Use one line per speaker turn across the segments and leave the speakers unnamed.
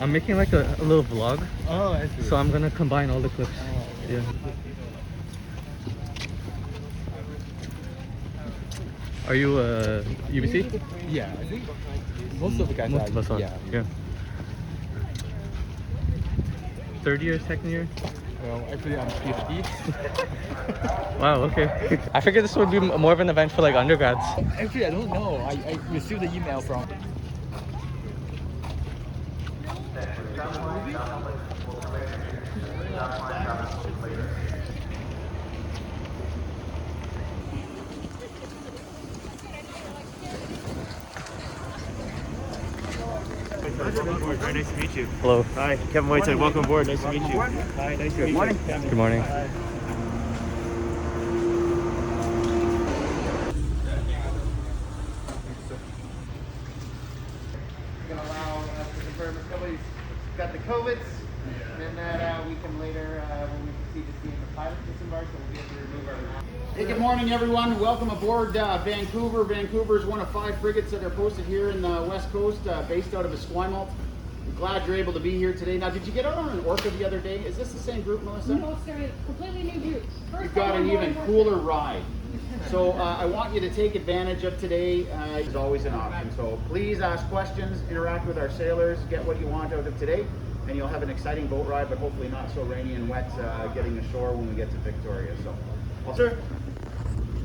I'm making like a little vlog.
Oh, I see.
So I'm gonna combine all the clips.
Oh, okay.
Yeah. Are you UBC?
Yeah, I think most of the guys
Most of us are.
Yeah.
Third year, second year?
Well, actually, I'm 50.
Wow, okay. I figured this would be more of an event for like undergrads.
Actually, I don't know. I received the email from.
Welcome aboard. Very nice to meet you.
Hello.
Hi, Kevin Whiteside. Welcome aboard. Nice to meet you. Hi, nice to meet you.
Good morning.
Hi.
Going to allow us to confirm if somebody's got the COVIDs, and that we can later, when we proceed to see if the pilot disembarks, we'll be able to remove our mask. Hey, good morning, everyone. Welcome aboard Vancouver. Vancouver is one of 5 frigates that are posted here in the West Coast, based out of Esquimalt. I'm glad you're able to be here today. Now, did you get out on an orca the other day? Is this the same group, Melissa?
No, sir. It's a completely new group.
You've got an even cooler ride. So I want you to take advantage of today. It's always an option. So please ask questions, interact with our sailors, get what you want out of today, and you'll have an exciting boat ride, but hopefully not so rainy and wet getting ashore when we get to Victoria. So,
Sir,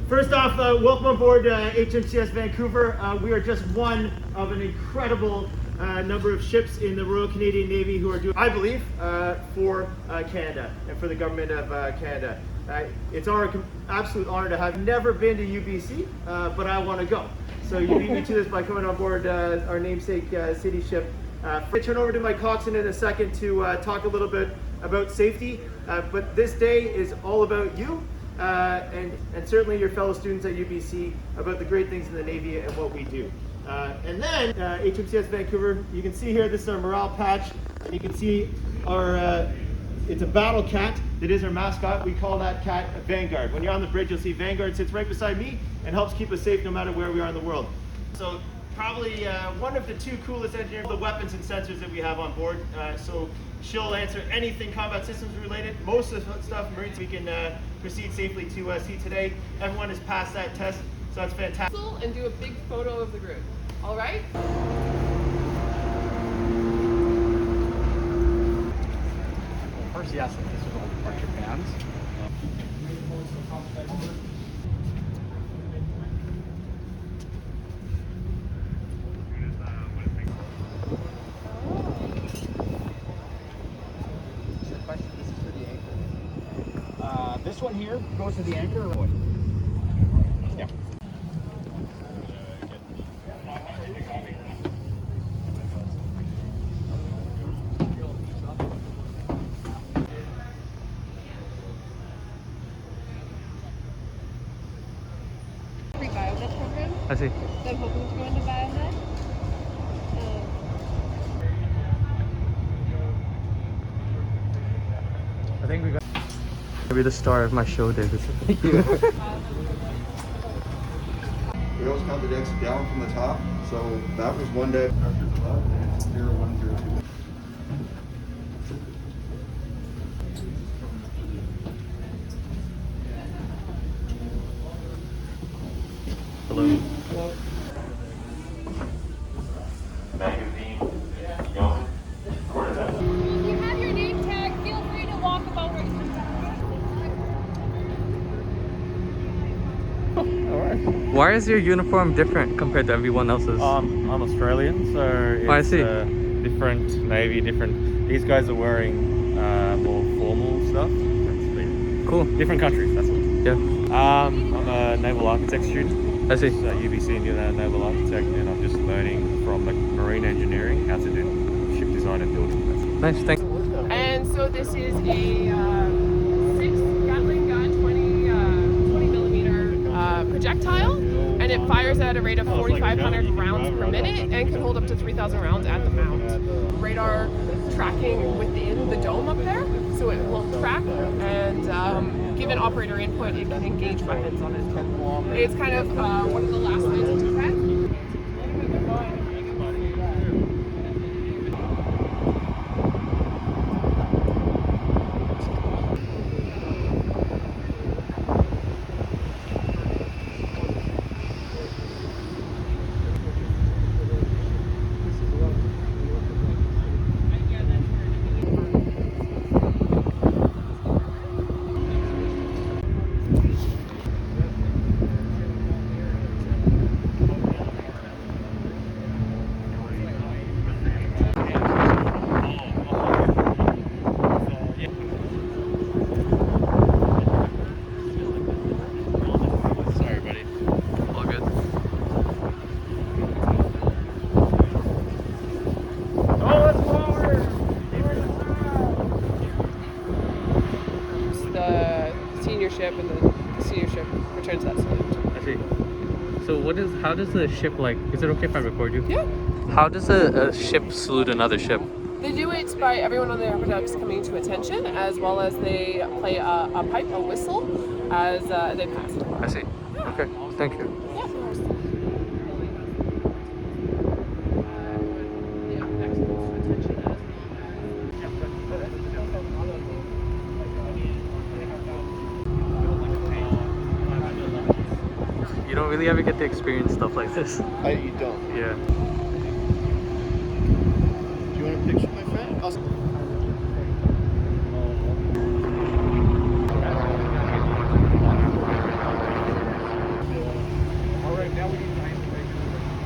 first off, welcome aboard HMCS Vancouver. We are just one of an incredible number of ships in the Royal Canadian Navy who are doing, I believe, for Canada and for the government of Canada. It's our absolute honor to have never been to UBC, but I want to go. So you beat me to this by coming on board our namesake city ship. I turn over to my coxswain in a second to talk a little bit about safety, but this day is all about you and certainly your fellow students at UBC about the great things in the Navy and what we do. And then HMCS Vancouver, you can see here, this is our morale patch, and you can see our it's a battle cat that is our mascot. We call that cat a Vanguard. When you're on the bridge, you'll see Vanguard sits right beside me and helps keep us safe no matter where we are in the world. So probably one of the 2 coolest engineers, the weapons and sensors that we have on board. So she'll answer anything combat systems related. Most of the stuff Marines we can proceed safely to see today. Everyone has passed that test, so that's fantastic.
And do a big photo of the group. All right?
First, yes, this is all departure bands. This one here goes to the anchor or what? Yeah.
Biomed program.
I see.
So I'm hoping to go into biomed.
I think we got to be the star of my show, David. Thank you.
We always count the decks down from the top, so that was one deck after 12, and it's 0, 1, 0, 2.
Hello.
If you have your name tag, feel free to walk about where
Why is your uniform different compared to everyone else's?
I'm Australian, so it's
I see.
Different Navy, different. These guys are wearing more formal stuff. It's been
Cool.
different countries. That's all.
Yeah.
I'm a naval architect student.
I see.
So UBC Indiana Naval Architect, and I'm just learning from marine engineering how to do ship design and building.
Nice. Thanks.
And so this is a 6 Gatling gun 20 millimeter projectile, and it fires at a rate of 4,500 rounds per minute and can hold up to 3,000 rounds at the mount. Radar tracking within the dome up there, so it will track and given operator input, it can engage weapons on its dome. It's kind of one of the last lines of defense. senior ship, and then the senior ship returns that salute.
I see. So how does the ship, like, is it okay if I record you?
Yeah.
How does a ship salute another ship?
They do it by everyone on the upper decks coming to attention, as well as they play a pipe, a whistle, as they pass.
I see. Okay, thank you.
Yeah, of course. Yeah, next to attention as
You don't really ever get to experience stuff like this.
You don't.
Yeah.
Do you want a picture, my friend?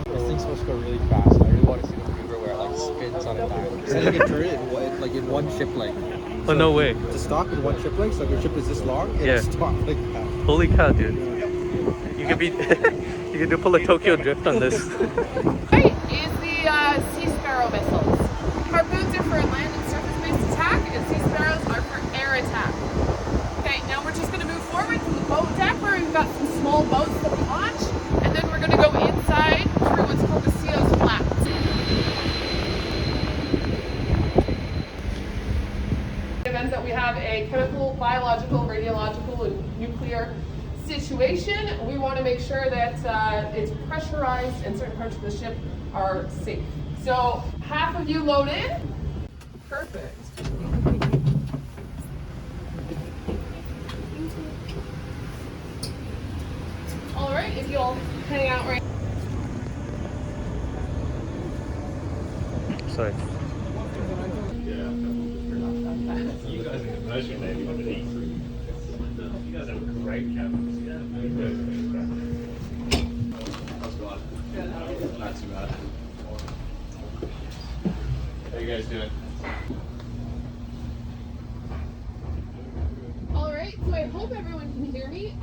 This thing's supposed to go really fast. I really want to see the maneuver where it like spins on a dime.
So you can turn it in one ship length.
Oh, no way.
To stop in one ship length, so if your ship is this long, it'll
Yeah.
stop like that.
Holy cow, dude. You could be you could pull a Tokyo drift on this.
right is the Sea Sparrow missiles. Harpoons are for land and surface-based attack, and Sea Sparrows are for air attack. Okay, now we're just going to move forward to the boat deck where we've got some small boats that we launch, and then we're going to go inside through what's called the CSaS flats. Events that we have a chemical, biological, radiological, and nuclear situation, we want to make sure that it's pressurized and certain parts of the ship are safe. So half of you loaded. Perfect. All right, if you'll hang out right.
Sorry.
You guys in the Persian Navy have an E3. You guys have a great cabin.
Not too bad. How you guys doing?
All right, so I hope everyone can hear me.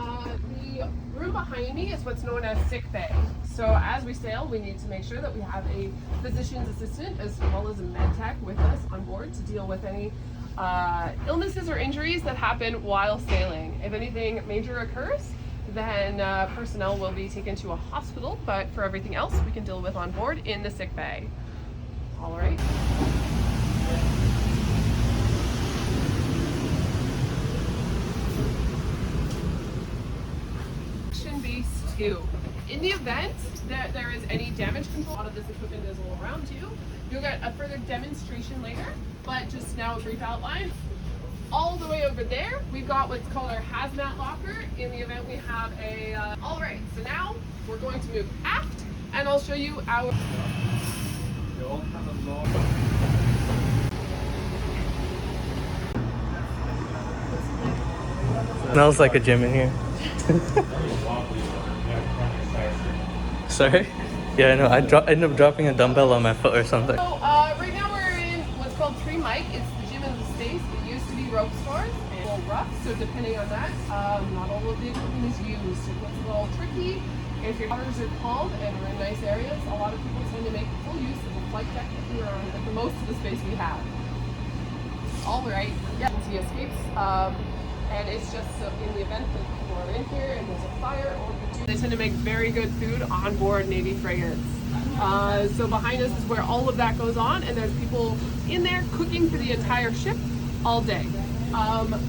The room behind me is what's known as sick bay. So as we sail, we need to make sure that we have a physician's assistant as well as a med tech with us on board to deal with any illnesses or injuries that happen while sailing. If anything major occurs, then personnel will be taken to a hospital, but for everything else, we can deal with on board in the sick bay. All right. Base 2. In the event that there is any damage control, a lot of this equipment is all around you. You'll get a further demonstration later, but just now a brief outline. All the way over there, we've got what's called our hazmat locker in the event we have a... all right, so now we're going to move aft, and I'll show you our...
Smells like a gym in here. Sorry? Yeah, I know. I ended up dropping a dumbbell on my foot or something.
So right now we're in what's called Tree Mike. It's the gym in the States. It used to be rope stores and a little rough, so depending on that, not all of the equipment is used. It gets a little tricky. If your waters are calm and we're in nice areas, a lot of people tend to make full use of the flight deck that we're on, but the most of the space we have. All right, yeah, see escapes. And it's just so in the event that people are in here and there's a fire or they tend to make very good food on board Navy frigates. So behind us is where all of that goes on, and there's people in there cooking for the entire ship all day.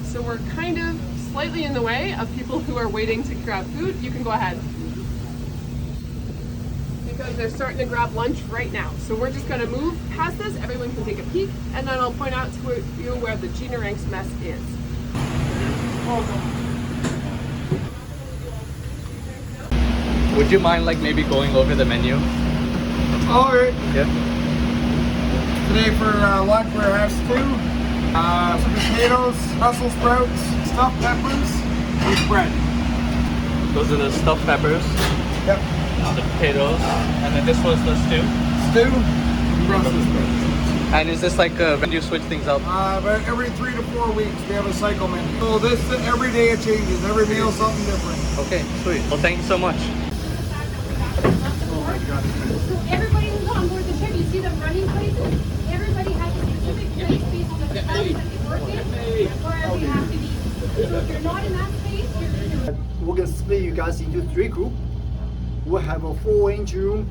So we're kind of slightly in the way of people who are waiting to grab food. You can go ahead. Because they're starting to grab lunch right now. So we're just gonna move past this, everyone can take a peek, and then I'll point out to you where the HMCS mess is.
Would you mind like maybe going over the menu?
All right.
Yeah.
Today for lunch we're gonna have stew, some potatoes, Brussels sprouts, stuffed peppers, and bread.
Those are the stuffed peppers,
Yep.
the potatoes, and then this was the stew.
Stew and Brussels sprouts.
And is this like when you switch things up?
But every 3 to 4 weeks we have a cycle menu. So this every day it changes. Every meal something different.
Okay, sweet. Well, thank you so much.
Everybody who's on board the ship, you see them running places. Everybody has a specific place based on the time that they work in, where they have to be. So if you're not in that space, you're in
We're gonna split you guys into 3 groups. We'll have a 4 engine room,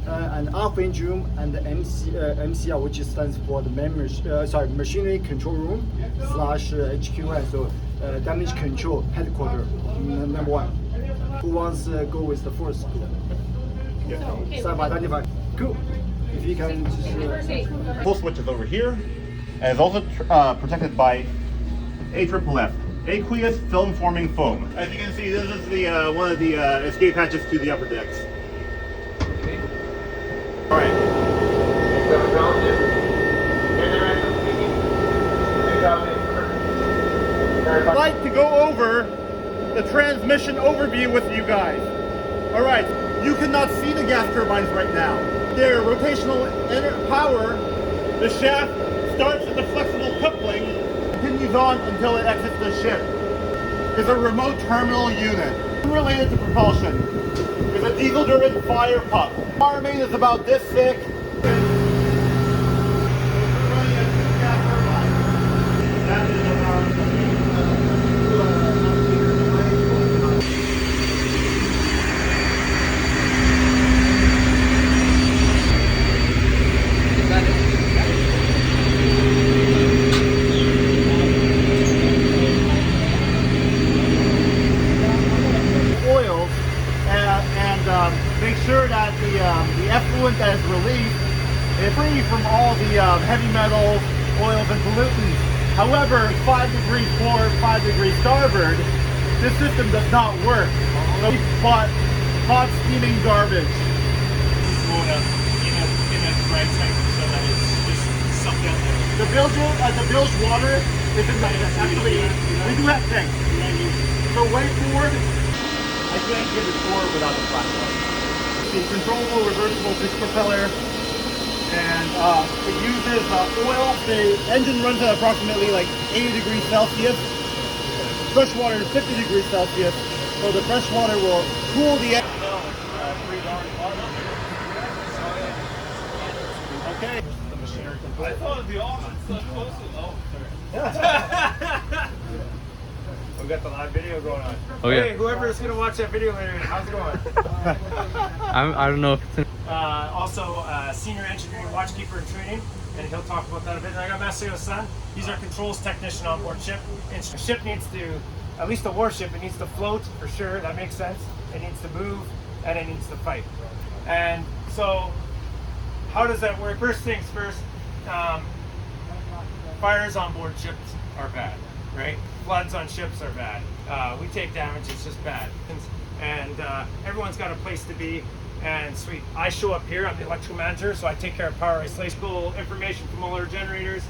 an half engine room, and the MCR, which stands for the machinery control room / HQS, so damage control headquarters, number 1. Who wants to go with the first group? Start by identify. Cool. If you can just.
Full switch is over here, and is also protected by AFFF, aqueous film forming foam. As you can see, this is the one of the escape hatches to the upper decks. Okay. All right. I'd like to go over the transmission overview with you guys. All right. You cannot see the gas turbines right now. Their rotational power, the shaft starts at the flexible coupling, continues on until it exits the ship. It's a remote terminal unit. Unrelated to propulsion. It's a diesel-driven fire pump. Power main is about this thick. That is about make sure that the effluent that is released is free from all the heavy metals, oils, and pollutants. However, 5 degrees forward, 5 degrees starboard, this system does not work. So we bought hot steaming garbage.
Water in a great tank so that it's just sucked out there.
The bilge water is in the actually we do have tanks. So way forward, I can't get it forward without the platform. The controllable reversible pitch propeller, and it uses oil. The engine runs at approximately like 80 degrees Celsius. Fresh water is 50 degrees Celsius, so the fresh water will cool the engine. Okay.
I thought the opposite close to
We got the live video going on.
Oh, yeah.
Hey, whoever's gonna watch that video later, how's it going?
I don't know if it's in.
Also, senior engineering watchkeeper in training, and he'll talk about that a bit. And I got Masayo's son. He's our controls technician on board ship. And the ship needs to, at least the warship, it needs to float for sure. That makes sense. It needs to move, and it needs to fight. And so, how does that work? First things first. Fires on board ships are bad, right? Floods on ships are bad. We take damage, it's just bad. And everyone's got a place to be, and sweet. I show up here, I'm the electrical manager, so I take care of power isolation, information from all our generators.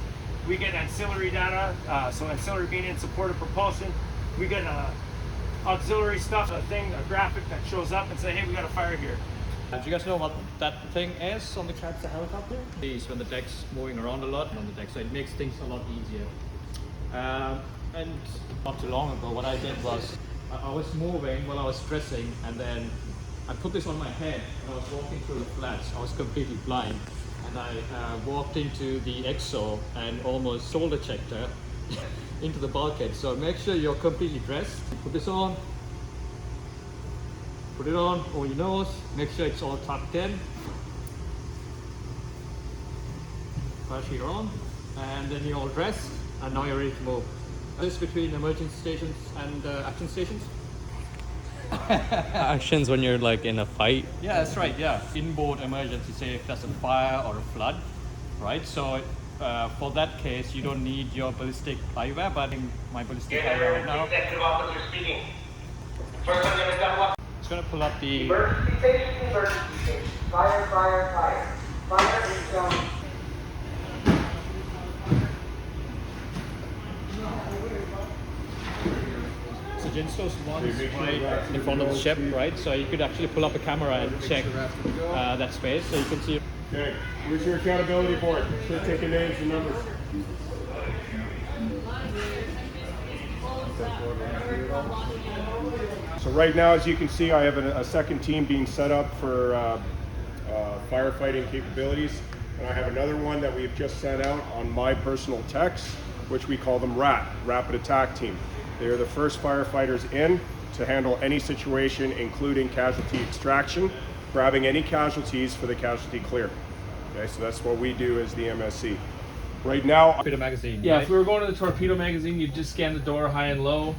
We get ancillary data, so ancillary being in support of propulsion. We get auxiliary stuff, a graphic that shows up and say, hey, we got a fire here.
Do you guys know what that thing is on the CSaS helicopter? It's when the deck's moving around a lot on the deck, so it makes things a lot easier. And not too long ago, what I did was I was moving while I was stressing, and then I put this on my head and I was walking through the flats. I was completely blind, and I walked into the EXO and almost shoulder checked her into the bulkhead. So make sure you're completely dressed. Put this on. Put it on over your nose, make sure it's all tucked in. Pressure on, and then you're all dressed, and now you're ready to move. This between emergency stations and action stations.
Actions when you're like in a fight.
Yeah, that's right, yeah. Inboard emergency, say if there's a fire or a flood, right? So for that case, you don't need your ballistic eyewear, but in my ballistic eyewear right now. It's going to pull up the
emergency station, fire, fire, fire. Fire is going.
So Jens, those ones right in front of the ship, right? So you could actually pull up a camera and check that space, so you can see.
Okay, where's your accountability board? Start taking names and numbers. So right now, as you can see, I have a second team being set up for firefighting capabilities. And I have another one that we've just sent out on my personal techs, which we call them RAT, Rapid Attack Team. They are the first firefighters in to handle any situation, including casualty extraction, grabbing any casualties for the casualty clear. Okay, so that's what we do as the MSC. Right now,
Torpedo magazine.
Yeah,
right?
if we were going to the torpedo magazine, you'd just scan the door high and low,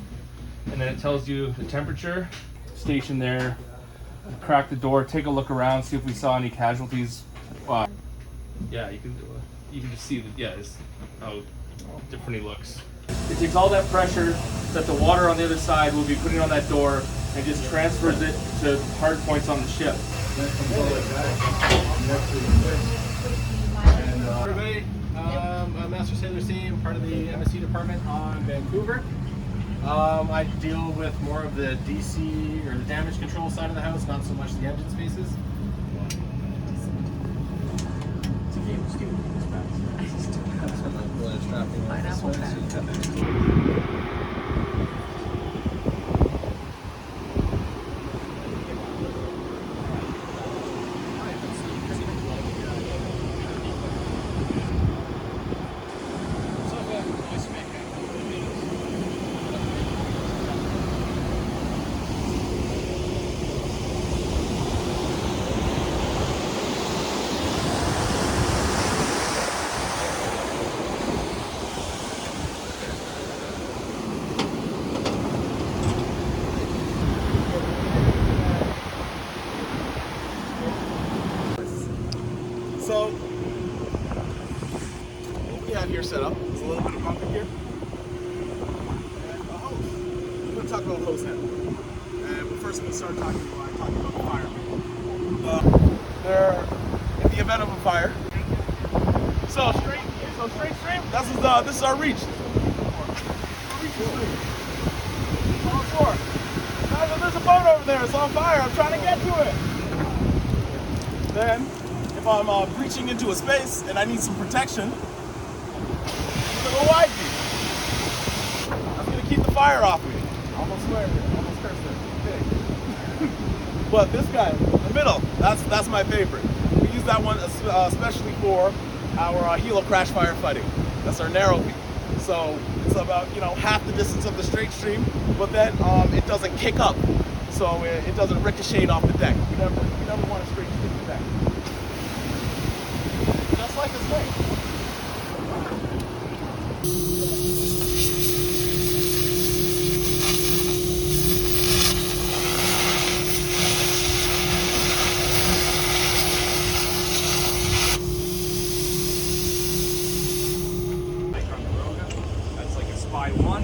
and then it tells you the temperature. Station there, crack the door, take a look around, see if we saw any casualties. Yeah, you can just see that. Yeah, it's how different he looks. It takes all that pressure that the water on the other side will be putting on that door, and just transfers it to hard points on the ship.
Everybody, I'm Master Sailor C. I'm part of the MSC department on Vancouver. I deal with more of the DC or the damage control side of the house, not so much the engine spaces.
So, what we have here set up is a little bit of pumping here. And a hose. We're going to talk about hose handling. And we're first going to start talking about the firemen. They're in the event of a fire. So straight stream, this is our reach. All four. Guys, there's a boat over there, it's on fire, I'm trying to get to it. Then, if I'm breaching into a space and I need some protection, I'm gonna go wide beam. That's gonna keep the fire off me. Almost swear here, almost curse there. Big. But this guy, the middle, that's my favorite. We use that one especially for our helo crash firefighting. That's our narrow beam. So it's about half the distance of the straight stream, but then it doesn't kick up, so it doesn't ricochet off the deck. We never want to straight stream the deck. Just like this thing.
That's like a Spy 1.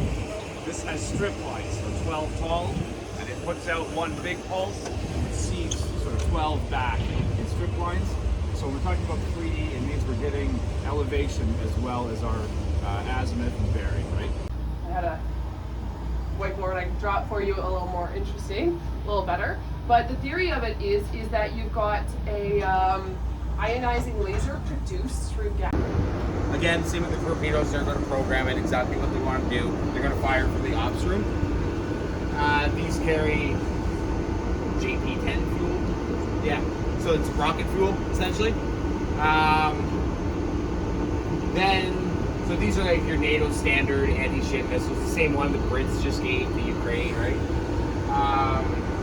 This has strip lines, so 12 tall, and it puts out one big pulse, and it sees sort of 12 back in strip lines. So when we're talking about 3D, it means we're getting elevation as well as our azimuth and bearing, right?
I had a whiteboard I dropped for you a little more interesting, a little better. But the theory of it is that you've got a ionizing laser produced through gas.
Again, same with the torpedoes, they're going to program it exactly what they want to do. They're going to fire from the ops room. These carry JP-10 fuel. Yeah, so it's rocket fuel, essentially. So these are like your NATO standard anti-ship missiles, the same one the Brits just gave to Ukraine, right?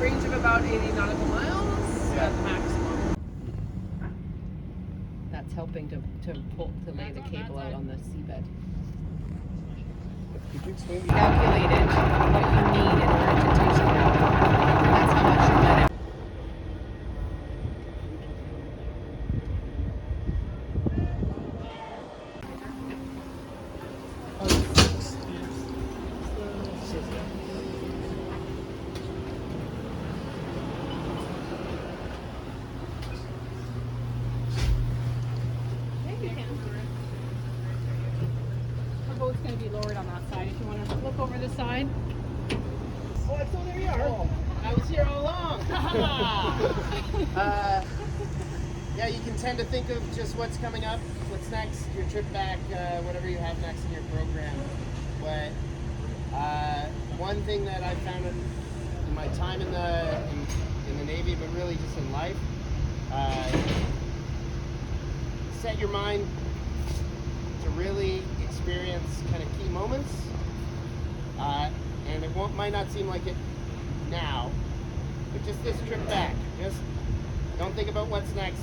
Range of about 80 nautical miles at the maximum.
That's helping to lay the cable out on the seabed. Calculated what you need in order to do so. That's how much you let it.
Our boat's going to be lowered on that side. If you want to look over the side.
Oh, so there you are. Oh, I was here all along. Yeah, you can tend to think of just what's coming up, what's next, your trip back, whatever you have next in your program. But one thing that I found in my time in the Navy, but really just in life, set your mind to really experience kind of key moments. and it might not seem like it now, but just this trip back. Just don't think about what's next.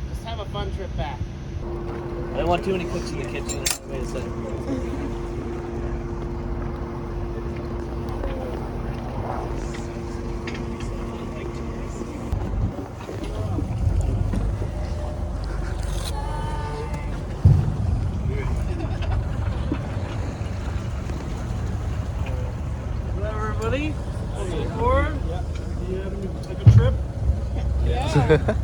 Just have a fun trip back.
I don't want too many cooks in the kitchen. Wait a second.
Everybody, welcome aboard. Yeah. You having a good trip? Yeah.